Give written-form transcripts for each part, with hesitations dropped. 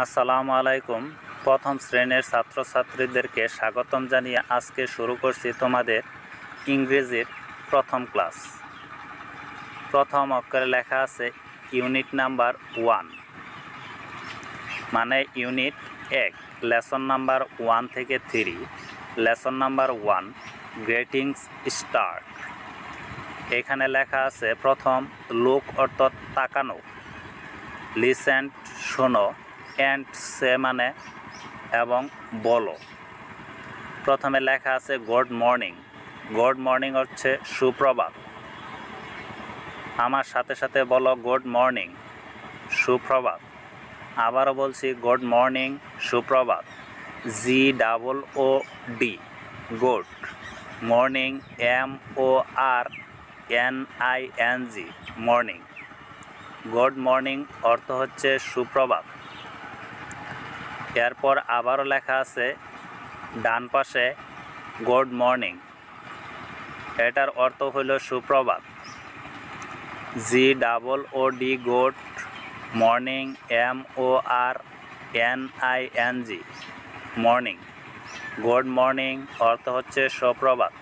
আসসালামু আলাইকুম। প্রথম শ্রেণীর ছাত্রছাত্রীদেরকে স্বাগতম জানিয়ে আজকে শুরু করছি তোমাদের ইংরেজির প্রথম ক্লাস। প্রথম অক্ষরে লেখা আছে ইউনিট নাম্বার 1, মানে ইউনিট 1, লেসন নাম্বার 1 থেকে 3। Lesson number 1, greetings start. এখানে লেখা আছে প্রথম লুক অর্থ তাকানো, লিসেন শোনো, অ্যান্ড সে মানে এবং বলো। প্রথমে লেখা আছে গুড মর্নিং। গুড মর্নিং হচ্ছে সুপ্রভাত। আমার সাথে সাথে বলো গুড মর্নিং, সুপ্রভাত। আবারও বলছি গুড মর্নিং, সুপ্রভাত। GOOD, good. Morning, MORNING, morning. Good morning অর্থ হচ্ছে সুপ্রভাত। এরপর আবারও লেখা আছে ডান পাশে গুড মর্নিং, এটার অর্থ হল সুপ্রভাত। GOOD, good. Morning, MORNING, morning. Good morning অর্থ হচ্ছে সুপ্রভাত।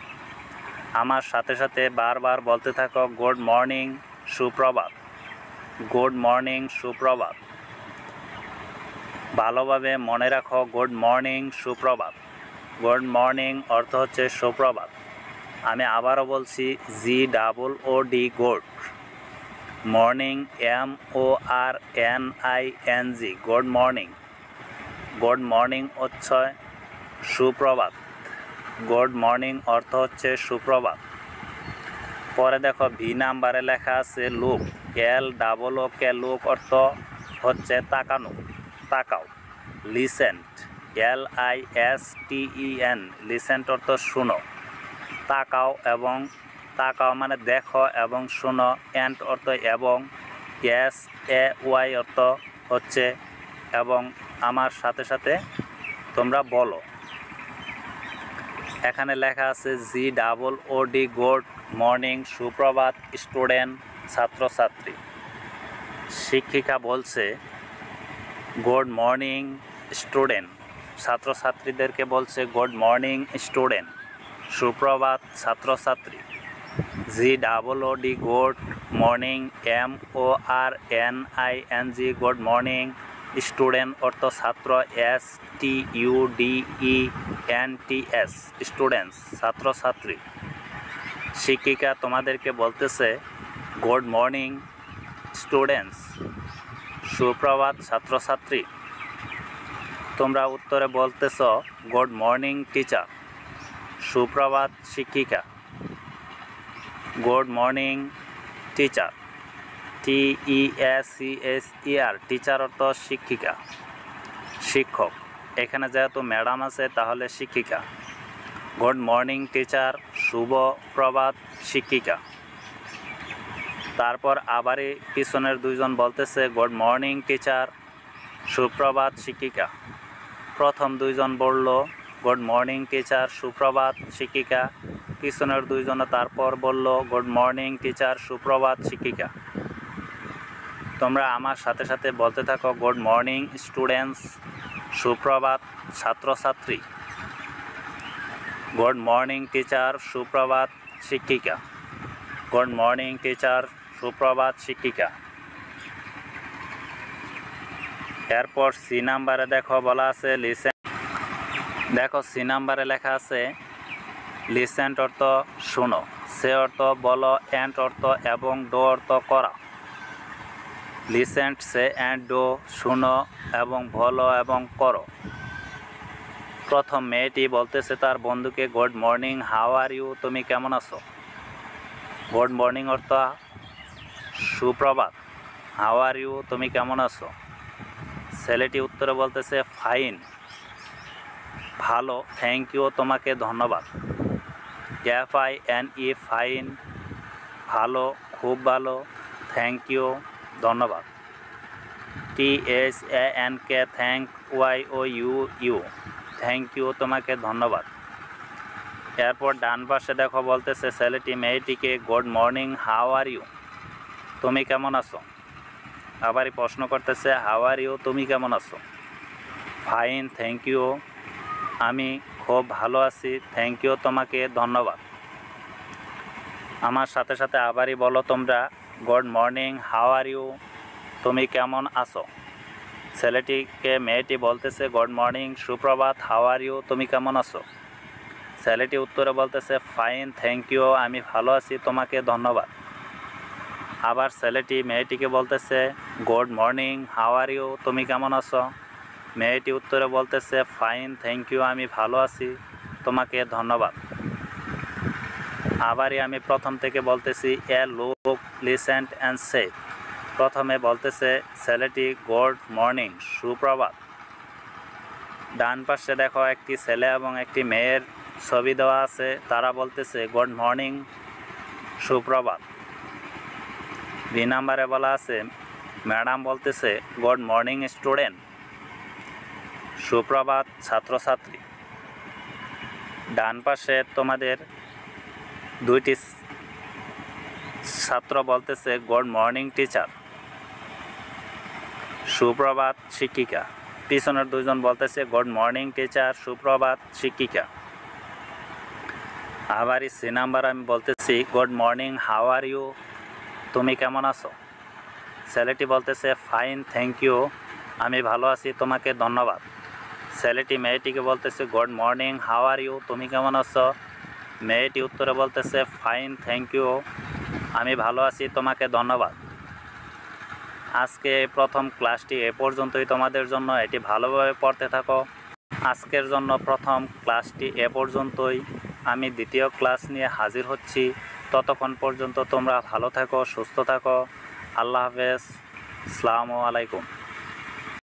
আমার সাথে সাথে বারবার বলতে থাকো গুড মর্নিং, সুপ্রভাত। গুড মর্নিং, সুপ্রভাত। ভালোভাবে মনে রাখো গুড মর্নিং, সুপ্রভাত। গুড মর্নিং অর্থ হচ্ছে সুপ্রভাত। আমি আবারও বলছি GOOD, good. Morning, MORNING, good morning. Good morning হচ্ছে সুপ্রভাত। গুড মর্নিং অর্থ হচ্ছে সুপ্রভাত। পরে দেখো ভি নাম্বারে লেখা আছে লুক, LOOK, লুক অর্থ হচ্ছে তাকানো, তাকাও। লিসেন্ট, LISTEN, লিসেন্ট অর্থ শুনো। তাকাও এবং তাকাও মানে দেখো এবং শুনো। অ্যান্ড অর্থ এবং। SAY অর্থ হচ্ছে এবং। আমার সাথে সাথে তোমরা বলো। এখানে লেখা আছে GOOD, গুড মর্নিং, সুপ্রভাত স্টুডেন্ট, ছাত্রছাত্রী। শিক্ষিকা বলছে গুড মর্নিং স্টুডেন্ট, ছাত্রছাত্রীদেরকে বলছে গুড মর্নিং স্টুডেন্ট, সুপ্রভাত ছাত্রছাত্রী। GOOD, good morning, MORNING, good morning. Student অর্থ ছাত্র, STUDENTS, স্টুডেন্টস, ছাত্রছাত্রী। শিক্ষিকা তোমাদেরকে বলতেছে গুড মর্নিং স্টুডেন্টস, সুপ্রভাত ছাত্রছাত্রী। তোমরা উত্তরে বলতেছ গুড মর্নিং টিচার, সুপ্রভাত শিক্ষিকা। Good morning teacher, TEACHER, teacher অর্থ শিক্ষিকা, শিক্ষক। এখানে যেহেতু ম্যাডাম আছে তাহলে শিক্ষিকা। গুড মর্নিং টিচার, শুভ প্রভাত শিক্ষিকা। তারপর আবারই পিছনের দুইজন বলতেছে গুড মর্নিং টিচার, সুপ্রভাত শিক্ষিকা। প্রথম দুইজন বলল গুড মর্নিং টিচার, সুপ্রভাত শিক্ষিকা। পিছনের দুইজনে তারপর বলল গুড মর্নিং টিচার, সুপ্রভাত শিক্ষিকা। তোমরা আমার সাথে সাথে বলতে থাকো গুড মর্নিং স্টুডেন্টস, সুপ্রভাত ছাত্রছাত্রী। গুড মর্নিং টিচার, সুপ্রভাত শিক্ষিকা। গুড মর্নিং টিচার, সুপ্রভাত শিক্ষিকা। এরপর সি নাম্বারে দেখো বলা আছে লিসেন। দেখো সি নাম্বারে লেখা আছে লিসেন্ট অর্থ শোনো, সে অর্থ বলো, অ্যান্ড অর্থ এবং, ডো অর্থ করা। লিসেন্ট, সে অ্যান্ড ডো, শোনো এবং বলো এবং করো। প্রথম মেয়েটি বলতেছে তার বন্ধুকে good morning, how are you, তুমি কেমন আছো। গুড মর্নিং অর্থ সুপ্রভাত। হাউ আর ইউ, তুমি কেমন আছো। ছেলেটি উত্তরে বলতেছে ফাইন, ভালো। থ্যাংক ইউ, তোমাকে ধন্যবাদ। FINE, ফাইন, ভালো, খুব ভালো। থ্যাংক ইউ, ধন্যবাদ। THANK, thank. YOU, thank you, তোমাকে ধন্যবাদ। এরপর ডান পাশে দেখো বলতেছে ছেলেটি মেয়েটিকে good morning, how are you, তুমি কেমন আছো। আবারই প্রশ্ন করতেছে হাউ আর ইউ, তুমি কেমন আছো। ফাইন, থ্যাংক ইউ, আমি খুব ভালো আছি, থ্যাংক ইউ, তোমাকে ধন্যবাদ। আমার সাথে সাথে আবারই বলো তোমরা, good morning, how are you, তুমি কেমন আছো। ছেলেটিকে মেয়েটি বলতেছে গুড মর্নিং, সুপ্রভাত, হাউ আর ইউ, তুমি কেমন আছো। ছেলেটি উত্তরে বলতেছে ফাইন, থ্যাংক ইউ, আমি ভালো আছি, তোমাকে ধন্যবাদ। আবার ছেলেটি মেয়েটিকে বলতেছে good morning, how are you, তুমি কেমন আছো। মেয়েটি উত্তরে বলতেছে ফাইন, থ্যাংক ইউ, আমি ভালো আছি, তোমাকে ধন্যবাদ। আবারই আমি প্রথম থেকে বলতেছি, এ লুক, লিসেন্ট অ্যান্ড সে। প্রথমে বলতেছে ছেলেটি গুড মর্নিং, সুপ্রভাত। ডান পাশে দেখো একটি ছেলে এবং একটি মেয়ের ছবি দেওয়া আছে, তারা বলতেছে গুড মর্নিং, সুপ্রভাত। বি নাম্বারে বলা আছে ম্যাডাম বলতেছে গুড মর্নিং স্টুডেন্ট, সুপ্রভাত ছাত্রছাত্রী। ডান পাশে তোমাদের দুইটি ছাত্র বলতেছে গুড মর্নিং টিচার, সুপ্রভাত শিক্ষিকা। পিছনের দুইজন বলতেছে গুড মর্নিং টিচার, সুপ্রভাত শিক্ষিকা। আবারই সি নাম্বার আমি বলতেছি good morning, how are you, তুমি কেমন আছো। ছেলেটি বলতেছে ফাইন, থ্যাংক ইউ, আমি ভালো আছি, তোমাকে ধন্যবাদ। ছেলেটি মেয়েটিকে বলতেছে good morning, how are you, তুমি কেমন আছো। মেয়েটি উত্তরে বলতেছে ফাইন, থ্যাংক ইউ, আমি ভালো আছি, তোমাকে ধন্যবাদ। আজকে প্রথম ক্লাসটি এ পর্যন্তই তোমাদের জন্য, এটি ভালোভাবে পড়তে থাকো। আজকের জন্য প্রথম ক্লাসটি এ পর্যন্তই। আমি দ্বিতীয় ক্লাস নিয়ে হাজির হচ্ছি। ততক্ষণ পর্যন্ত তোমরা ভালো থাকো, সুস্থ থাকো। আল্লাহ হাফেজ, আসসালামু আলাইকুম।